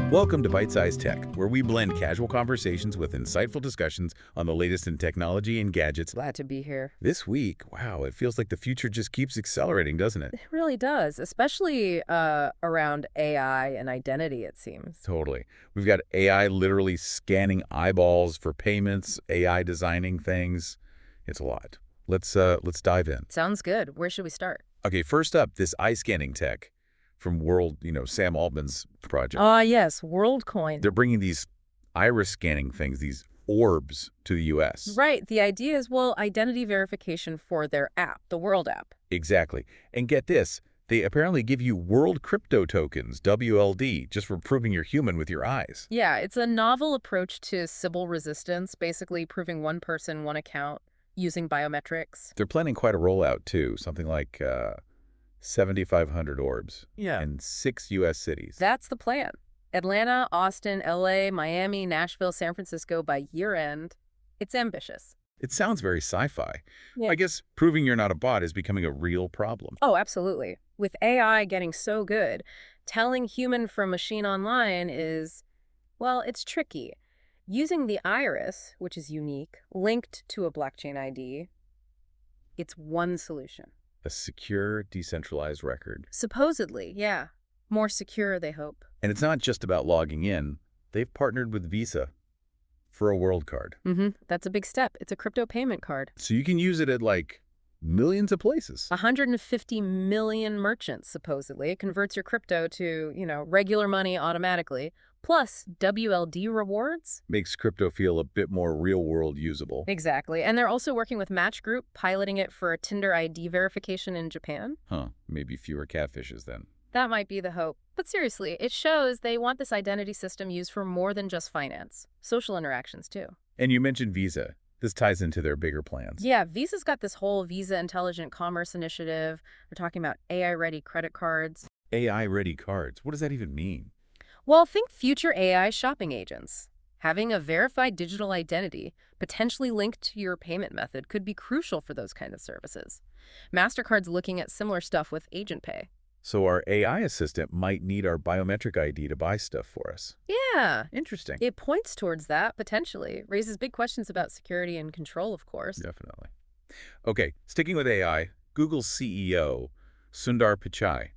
Welcome to Byte-Sized Tech, where we blend casual conversations with insightful discussions on the latest in technology and gadgets. Glad to be here. This week, wow, it feels like the future just keeps accelerating, doesn't it? It really does, especially around AI and identity, it seems. Totally. We've got AI literally scanning eyeballs for payments, AI designing things. It's a lot. Let's dive in. Sounds good. Where should we start? Okay, first up, this eye scanning tech from Sam Altman's project. Ah, yes, WorldCoin. They're bringing these iris scanning things, these orbs, to the U.S. Right. The idea is, well, identity verification for their app, the World app. Exactly. And get this, they apparently give you World Crypto Tokens, WLD, just for proving you're human with your eyes. Yeah, it's a novel approach to Sybil resistance, basically proving one person, one account using biometrics. They're planning quite a rollout, too, something like 7,500 orbs in 6 U.S. cities. That's the plan. Atlanta, Austin, LA, Miami, Nashville, San Francisco by year-end. It's ambitious. It sounds very sci-fi. Yeah. I guess proving you're not a bot is becoming a real problem. Oh, absolutely. With AI getting so good, telling human from machine online is, well, it's tricky. Using the iris, which is unique, linked to a blockchain ID, it's one solution. A secure, decentralized record. Supposedly, yeah. More secure, they hope. And it's not just about logging in. They've partnered with Visa for a World Card. That's a big step. It's a crypto payment card. So you can use it at, like, millions of places. 150 million merchants, supposedly. It converts your crypto to, regular money automatically. Plus, WLD rewards. Makes crypto feel a bit more real-world usable. Exactly. And they're also working with Match Group, piloting it for a Tinder ID verification in Japan. Huh. Maybe fewer catfishes then. That might be the hope. But seriously, it shows they want this identity system used for more than just finance. Social interactions, too. And you mentioned Visa. This ties into their bigger plans. Yeah, Visa's got this whole Visa Intelligent Commerce initiative. They're talking about AI-ready credit cards. AI-ready cards. What does that even mean? Well, think future AI shopping agents. Having a verified digital identity, potentially linked to your payment method, could be crucial for those kind of services. MasterCard's looking at similar stuff with Agent Pay. So our AI assistant might need our biometric ID to buy stuff for us. Yeah. Interesting. It points towards that, potentially. Raises big questions about security and control, of course. Definitely. Okay, sticking with AI, Google's CEO, Sundar Pichai.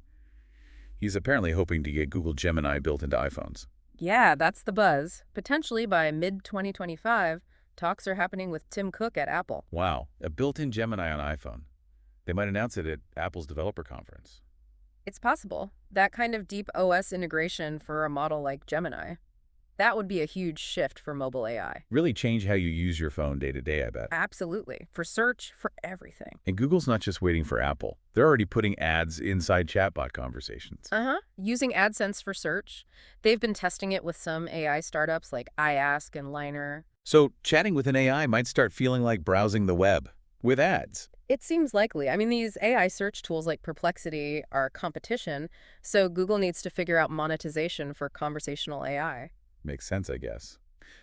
He's apparently hoping to get Google Gemini built into iPhones. Yeah, that's the buzz. Potentially by mid-2025, talks are happening with Tim Cook at Apple. Wow, a built-in Gemini on iPhone. They might announce it at Apple's developer conference. It's possible. That kind of deep OS integration for a model like Gemini. That would be a huge shift for mobile AI. Really change how you use your phone day to day, I bet. Absolutely. For search, for everything. And Google's not just waiting for Apple. They're already putting ads inside chatbot conversations. Using AdSense for search. They've been testing it with some AI startups like iAsk and Liner. So chatting with an AI might start feeling like browsing the web with ads. It seems likely. I mean, these AI search tools like Perplexity are competition, so Google needs to figure out monetization for conversational AI. Makes sense, I guess.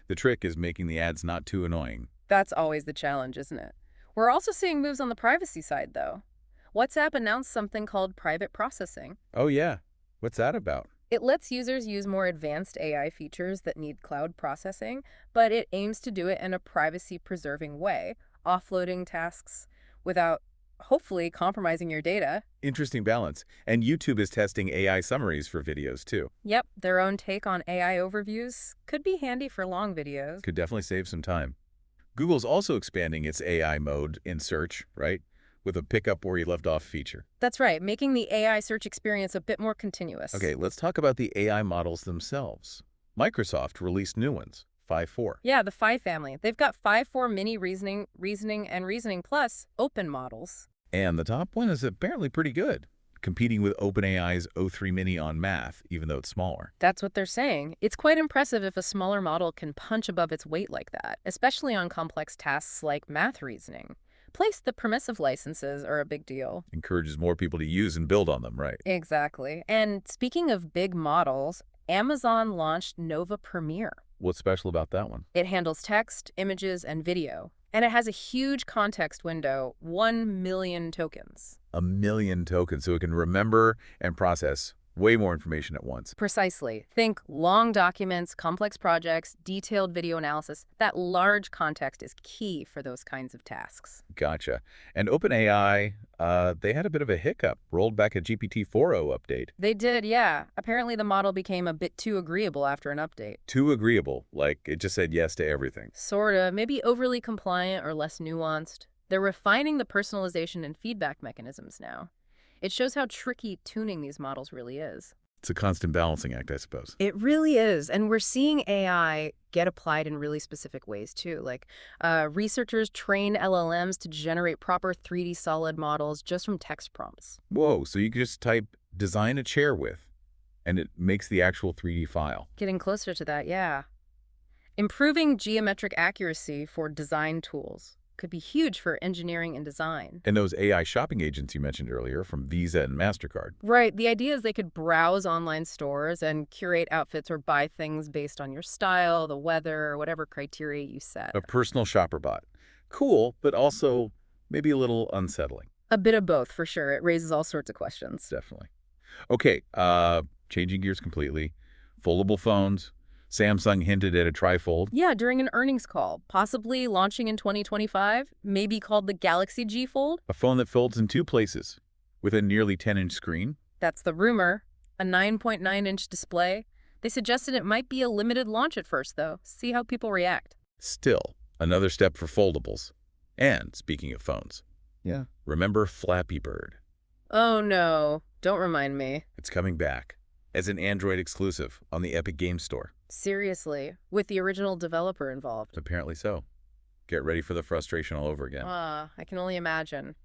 The trick is making the ads not too annoying. That's always the challenge, isn't it? We're also seeing moves on the privacy side, though. WhatsApp announced something called private processing. Oh, yeah. What's that about? It lets users use more advanced AI features that need cloud processing, but it aims to do it in a privacy-preserving way, offloading tasks without, hopefully, compromising your data. Interesting balance. And YouTube is testing AI summaries for videos, too. Yep, their own take on AI overviews could be handy for long videos. Could definitely save some time. Google's also expanding its AI mode in search, right? With a pick up where you left off feature. That's right, making the AI search experience a bit more continuous. Okay, let's talk about the AI models themselves. Microsoft released new ones. 5.4. Yeah, the 5 family. They've got 5.4 mini reasoning, and reasoning plus open models. And the top one is apparently pretty good, competing with OpenAI's O3 Mini on math, even though it's smaller. That's what they're saying. It's quite impressive if a smaller model can punch above its weight like that, especially on complex tasks like math reasoning. Plus, the permissive licenses are a big deal. Encourages more people to use and build on them, right? Exactly. And speaking of big models, Amazon launched Nova Premiere. What's special about that one? It handles text, images, and video. And it has a huge context window, 1 million tokens. 1 million tokens, so it can remember and process Way more information at once. Precisely. Think long documents, complex projects, detailed video analysis. That large context is key for those kinds of tasks. Gotcha. And OpenAI, they had a bit of a hiccup, rolled back a GPT-4o update. They did, yeah. Apparently the model became a bit too agreeable after an update. Too agreeable, like it just said yes to everything. Sorta, maybe overly compliant or less nuanced. They're refining the personalization and feedback mechanisms now. It shows how tricky tuning these models really is. It's a constant balancing act, I suppose. It really is. And we're seeing AI get applied in really specific ways, too. Like researchers train LLMs to generate proper 3D solid models just from text prompts. Whoa, so you can just type design a chair with, and it makes the actual 3D file. Getting closer to that, yeah. Improving geometric accuracy for design tools could be huge for engineering and design. And those AI shopping agents you mentioned earlier from Visa and MasterCard. Right. The idea is they could browse online stores and curate outfits or buy things based on your style, the weather, or whatever criteria you set. A personal shopper bot. Cool, but also maybe a little unsettling. A bit of both, for sure. It raises all sorts of questions. Definitely. Okay, changing gears completely. Foldable phones. Samsung hinted at a trifold. Yeah, during an earnings call, possibly launching in 2025, maybe called the Galaxy G Fold. A phone that folds in two places with a nearly 10-inch screen. That's the rumor. A 9.9-inch display. They suggested it might be a limited launch at first, though. See how people react. Still, another step for foldables. And speaking of phones. Yeah. Remember Flappy Bird? Oh, no. Don't remind me. It's coming back as an Android exclusive on the Epic Games Store. Seriously, with the original developer involved. Apparently so. Get ready for the frustration all over again. I can only imagine.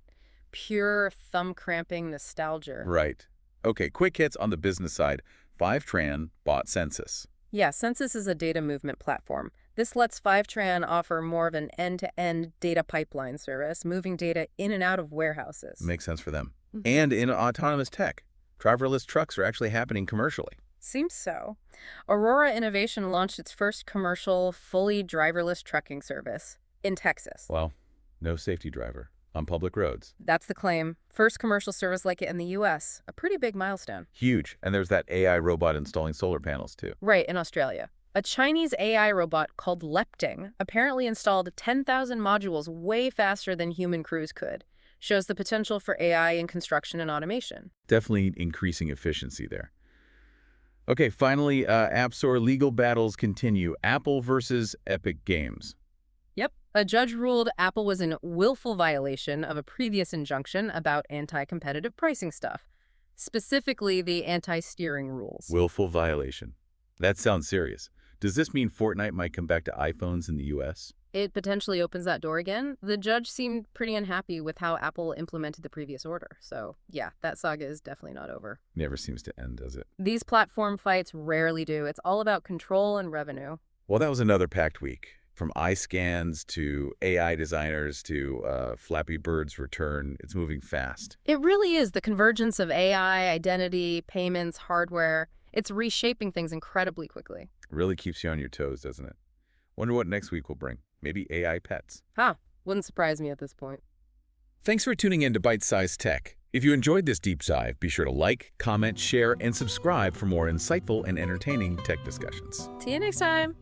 Pure thumb-cramping nostalgia. Right. Okay, quick hits on the business side. Fivetran bought Census. Yeah, Census is a data movement platform. This lets Fivetran offer more of an end-to-end data pipeline service, moving data in and out of warehouses. Makes sense for them. And in autonomous tech. Driverless trucks are actually happening commercially. Seems so. Aurora Innovation launched its first commercial, fully driverless trucking service in Texas. Well, no safety driver on public roads. That's the claim. First commercial service like it in the U.S. A pretty big milestone. Huge. And there's that AI robot installing solar panels, too. Right, in Australia. A Chinese AI robot called Lepting apparently installed 10,000 modules way faster than human crews could. Shows the potential for AI in construction and automation. Definitely increasing efficiency there. Okay, finally, App Store legal battles continue. Apple versus Epic Games. Yep. A judge ruled Apple was in willful violation of a previous injunction about anti-competitive pricing stuff, specifically the anti-steering rules. Willful violation. That sounds serious. Does this mean Fortnite might come back to iPhones in the U.S.? It potentially opens that door again. The judge seemed pretty unhappy with how Apple implemented the previous order. So, yeah, that saga is definitely not over. Never seems to end, does it? These platform fights rarely do. It's all about control and revenue. Well, that was another packed week. From eye scans to AI designers to Flappy Bird's return, it's moving fast. It really is. The convergence of AI, identity, payments, hardware. It's reshaping things incredibly quickly. It really keeps you on your toes, doesn't it? Wonder what next week will bring. Maybe AI pets. Wouldn't surprise me at this point. Thanks for tuning in to Byte-Sized Tech. If you enjoyed this deep dive, be sure to like, comment, share, and subscribe for more insightful and entertaining tech discussions. See you next time.